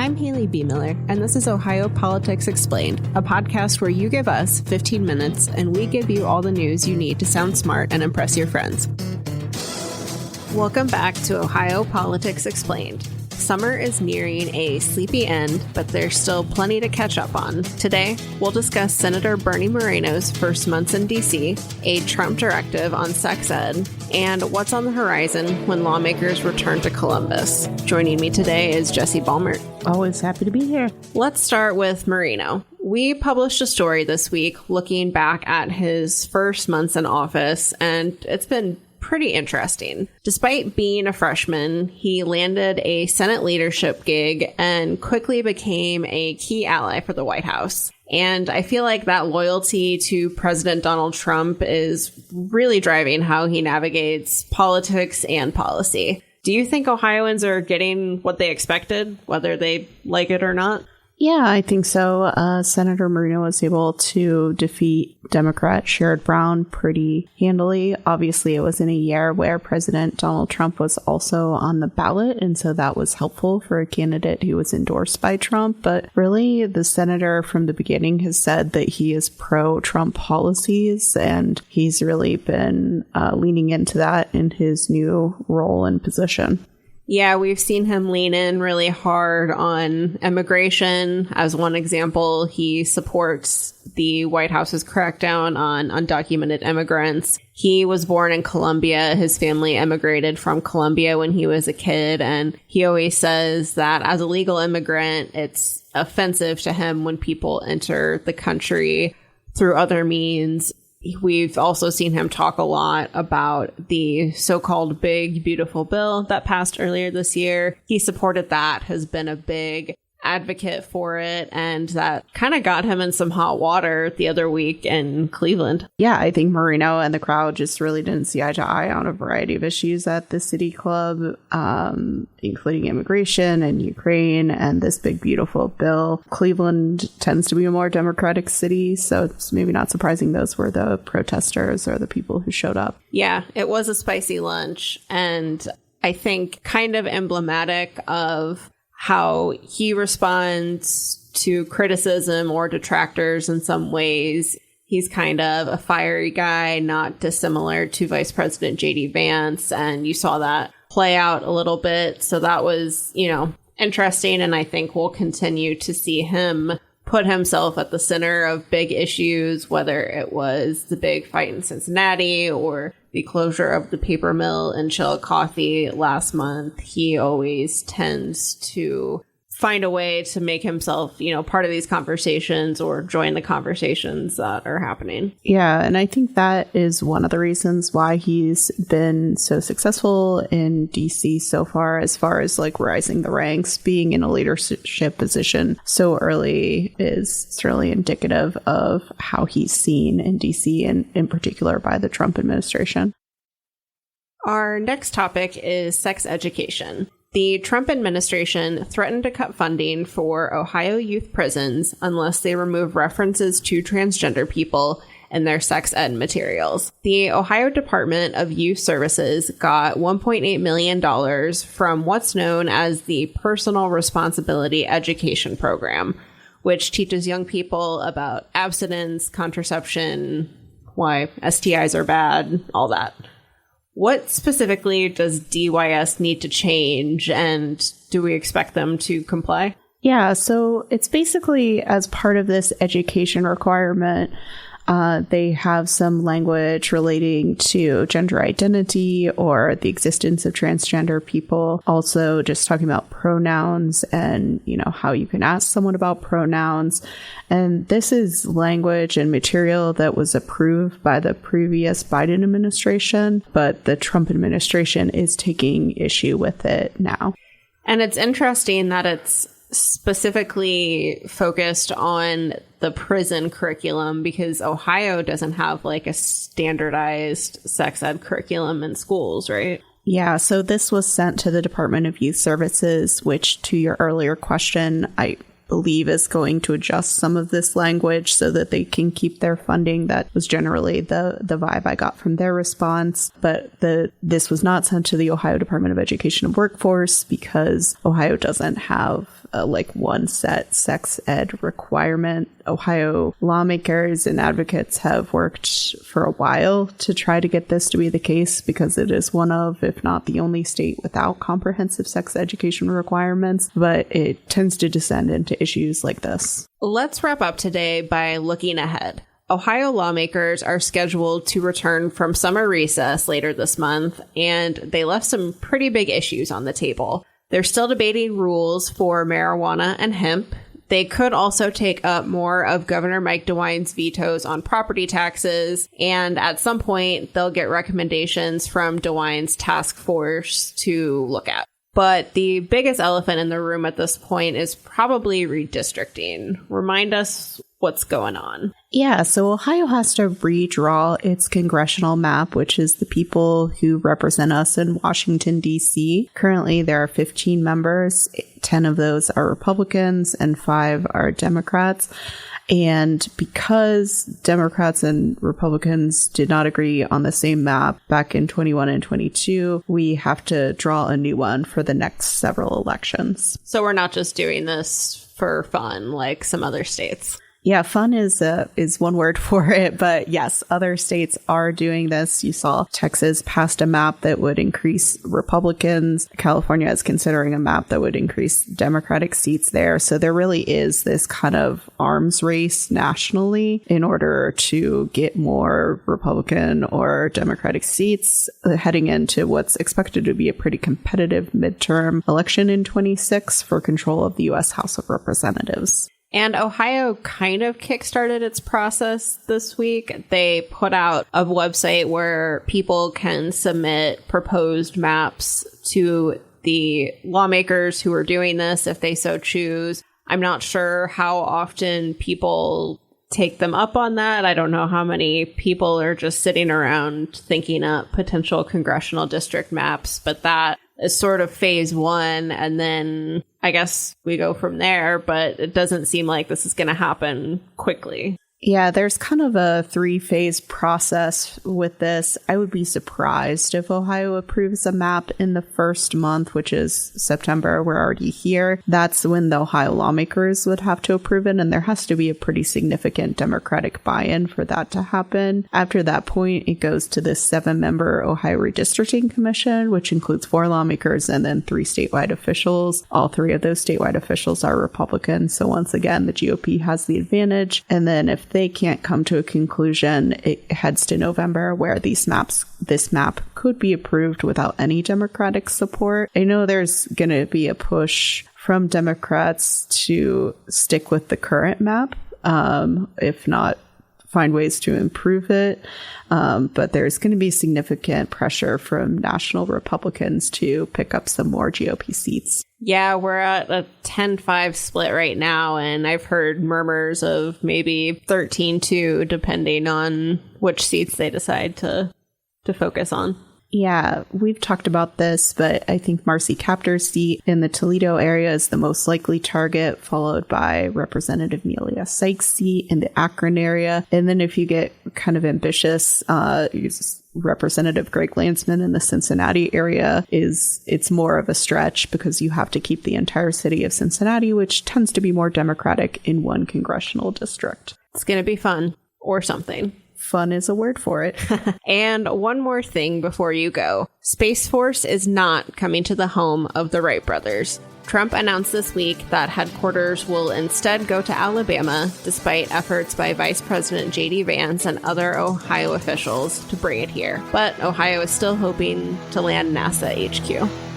I'm Haley B. Miller, and this is Ohio Politics Explained, a podcast where you give us 15 minutes and we give you all the news you need to sound smart and impress your friends. Welcome back to Ohio Politics Explained. Summer is nearing a sleepy end, but there's still plenty to catch up on. Today, we'll discuss Senator Bernie Moreno's first months in D.C., a Trump directive on sex ed, and what's on the horizon when lawmakers return to Columbus. Joining me today is Jesse Balmert. Always happy to be here. Let's start with Moreno. We published a story this week looking back at his first months in office, and it's been pretty interesting. Despite being a freshman, he landed a Senate leadership gig and quickly became a key ally for the White House. And I feel like that loyalty to President Donald Trump is really driving how he navigates politics and policy. Do you think Ohioans are getting what they expected, whether they like it or not? Yeah, I think so. Senator Moreno was able to defeat Democrat Sherrod Brown pretty handily. Obviously, it was in a year where President Donald Trump was also on the ballot, and so that was helpful for a candidate who was endorsed by Trump. But really, the senator from the beginning has said that he is pro-Trump policies, and he's really been leaning into that in his new role and position. Yeah, we've seen him lean in really hard on immigration. As one example, he supports the White House's crackdown on undocumented immigrants. He was born in Colombia. His family immigrated from Colombia when he was a kid. And he always says that as a legal immigrant, it's offensive to him when people enter the country through other means. We've also seen him talk a lot about the so-called Big Beautiful Bill that passed earlier this year. He supported that, has been a big advocate for it, and that kind of got him in some hot water the other week in Cleveland. Yeah, I think Moreno and the crowd just really didn't see eye to eye on a variety of issues at the city club, including immigration and Ukraine and this big, beautiful bill. Cleveland tends to be a more democratic city, so it's maybe not surprising those were the protesters or the people who showed up. Yeah, it was a spicy lunch, and I think kind of emblematic of how he responds to criticism or detractors in some ways. He's kind of a fiery guy, not dissimilar to Vice President J.D. Vance. And you saw that play out a little bit. So that was, interesting. And I think we'll continue to see him put himself at the center of big issues, whether it was the big fight in Cincinnati or the closure of the paper mill in Chillicothe last month. He always tends to find a way to make himself, part of these conversations or join the conversations that are happening. Yeah, and I think that is one of the reasons why he's been so successful in DC so far as like rising the ranks. Being in a leadership position so early is certainly indicative of how he's seen in DC and in particular by the Trump administration. Our next topic is sex education. The Trump administration threatened to cut funding for Ohio youth prisons unless they remove references to transgender people in their sex ed materials. The Ohio Department of Youth Services got $1.8 million from what's known as the Personal Responsibility Education Program, which teaches young people about abstinence, contraception, why STIs are bad, all that. What specifically does DYS need to change, and do we expect them to comply? Yeah, so it's basically as part of this education requirement, they have some language relating to gender identity or the existence of transgender people. Also just talking about pronouns and, how you can ask someone about pronouns. And this is language and material that was approved by the previous Biden administration, but the Trump administration is taking issue with it now. And it's interesting that it's specifically focused on the prison curriculum because Ohio doesn't have like a standardized sex ed curriculum in schools, right? Yeah, so this was sent to the Department of Youth Services, which to your earlier question, I believe is going to adjust some of this language so that they can keep their funding. That was generally the vibe I got from their response. But this was not sent to the Ohio Department of Education and Workforce because Ohio doesn't have one set sex ed requirement. Ohio lawmakers and advocates have worked for a while to try to get this to be the case because it is one of, if not the only state without comprehensive sex education requirements, but it tends to descend into issues like this. Let's wrap up today by looking ahead. Ohio lawmakers are scheduled to return from summer recess later this month, and they left some pretty big issues on the table. They're still debating rules for marijuana and hemp. They could also take up more of Governor Mike DeWine's vetoes on property taxes, and at some point, they'll get recommendations from DeWine's task force to look at. But the biggest elephant in the room at this point is probably redistricting. Remind us what's going on. Yeah, so Ohio has to redraw its congressional map, which is the people who represent us in Washington, D.C. Currently, there are 15 members. 10 of those are Republicans and 5 are Democrats. And because Democrats and Republicans did not agree on the same map back in 21 and 22, we have to draw a new one for the next several elections. So we're not just doing this for fun like some other states. Yeah, fun is one word for it, but yes, other states are doing this. You saw Texas passed a map that would increase Republicans. California is considering a map that would increase Democratic seats there. So there really is this kind of arms race nationally in order to get more Republican or Democratic seats heading into what's expected to be a pretty competitive midterm election in 26 for control of the U.S. House of Representatives. And Ohio kind of kickstarted its process this week. They put out a website where people can submit proposed maps to the lawmakers who are doing this if they so choose. I'm not sure how often people take them up on that. I don't know how many people are just sitting around thinking up potential congressional district maps, but that is sort of phase one. And then I guess we go from there, but it doesn't seem like this is going to happen quickly. Yeah, there's kind of a 3-phase process with this. I would be surprised if Ohio approves a map in the first month, which is September. We're already here. That's when the Ohio lawmakers would have to approve it, and there has to be a pretty significant Democratic buy-in for that to happen. After that point, it goes to this 7-member Ohio Redistricting Commission, which includes 4 lawmakers and then 3 statewide officials. All 3 of those statewide officials are Republicans, so once again, the GOP has the advantage. And then if they can't come to a conclusion, it heads to November where this map could be approved without any Democratic support. I know there's going to be a push from Democrats to stick with the current map, if not find ways to improve it. But there's going to be significant pressure from national Republicans to pick up some more GOP seats. Yeah, we're at a 10-5 split right now, and I've heard murmurs of maybe 13-2, depending on which seats they decide to focus on. Yeah, we've talked about this, but I think Marcy Kaptur's seat in the Toledo area is the most likely target, followed by Representative Nelia Sykes' seat in the Akron area. And then if you get kind of ambitious, Representative Greg Landsman in the Cincinnati area it's more of a stretch because you have to keep the entire city of Cincinnati, which tends to be more Democratic in one congressional district. It's going to be fun or something. Fun is a word for it. And one more thing before you go. Space Force is not coming to the home of the Wright brothers. Trump announced this week that headquarters will instead go to Alabama, despite efforts by Vice President J.D. Vance and other Ohio officials to bring it here. But Ohio is still hoping to land NASA HQ.